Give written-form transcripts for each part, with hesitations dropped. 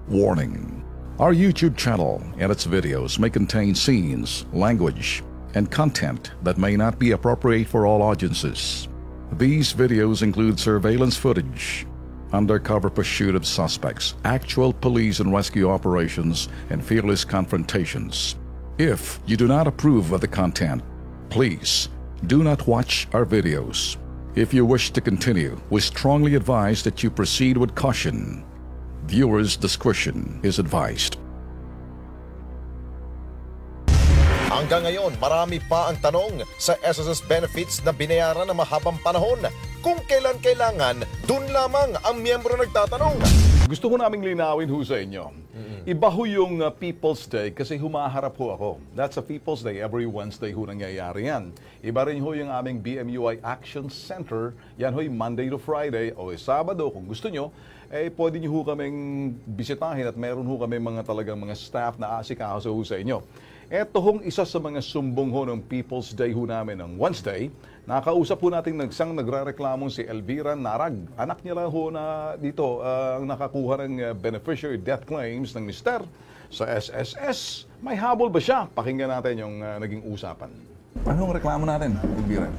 Warning: our YouTube channel and its videos may contain scenes, language, and content that may not be appropriate for all audiences. These videos include surveillance footage, undercover pursuit of suspects, actual police and rescue operations, and fearless confrontations. If you do not approve of the content, please do not watch our videos. If you wish to continue, we strongly advise that you proceed with caution. Viewers' discretion is advised. Hanggang ngayon, marami pa ang tanong sa SSS benefits na binayaran ng mahabang panahon. Kung kailan kailangan, dun lamang ang miyembro nagtatanong. Gusto ko naming linawin ho sa inyo. Iba ho yung People's Day kasi humaharap ho ako. That's a People's Day. Every Wednesday ho nangyayari yan. Iba rin ho yung aming BMUI Action Center. Yan ho yung Monday to Friday o Sabado kung gusto nyo. Pwede nyo ho kaming bisitahin at meron ho kami talagang mga staff na asikaso ho sa inyo. Ito hong isa sa mga sumbong ho ng People's Day ho namin ng Wednesday. Nakausap po natin nagre-reklamong si Elvira Narag. Anak niya lang ho na dito ang nakakuha ng beneficiary death claims ng mister sa SSS. May habol ba siya? Pakinggan natin yung naging usapan. Anong reklamo natin, Elvira?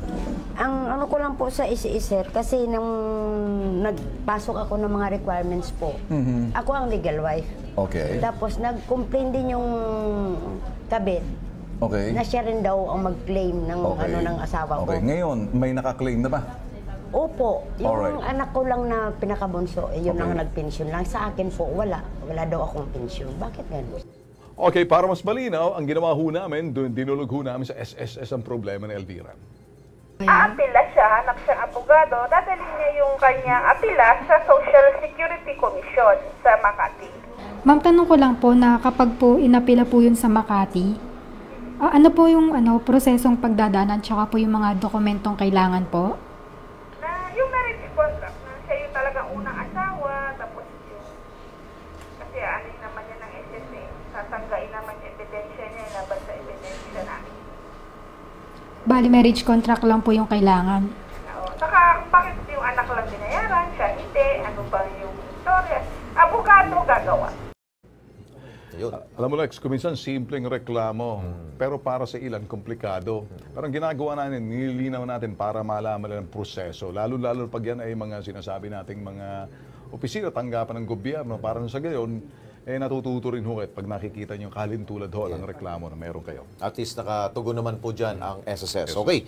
Ang ano ko lang po sa sir, kasi nung nagpasok ako ng mga requirements po, ako ang legal wife. Okay. Tapos nag-complain din yung kabit. Okay. Na siya rin daw ang mag-claim ng ng asawa ko. Okay. Ngayon, may naka-claim na ba? Opo. Yung Alright. anak ko lang na pinakabunso, yun ang nag-pension lang. Sa akin po, wala. Wala daw akong pension. Bakit ganun? Okay, para mas malinaw, ang ginawa ho namin, dinulog ho namin sa SSS ang problema ni Elvira. Aapila siya, hanap siyang abogado, dadalhin niya yung kanyang apila sa Social Security Commission sa Makati. Ma'am, tanong ko lang po na kapag po inapila po yun sa Makati, ano po yung prosesong pagdadanan tsaka po yung mga dokumentong kailangan po? Na yung marriage contract, na siya yung talagang unang asawa, tapos yung, kasi naman yan ng SSA, tatanggain naman yung ebidensya niya, laban sa ebidensya namin. Bali, marriage contract lang po yung kailangan. Saka, bakit yung anak lang binayaran, siya hindi, ano ba yung istorya? Abogado gagawa. Alam mo, Lex, kuminsan simpleng reklamo, pero para sa ilan, komplikado. Pero ang ginagawa natin, nililinaw natin para malaman ang proseso. Lalo-lalo pag yan ay mga sinasabi nating mga opisina, tanggapan ng gobyerno, para sa gayon, natututo rin ho pag nakikita nyo kalintulad ho ang reklamo na meron kayo. At least nakatugon naman po dyan ang SSS. Okay.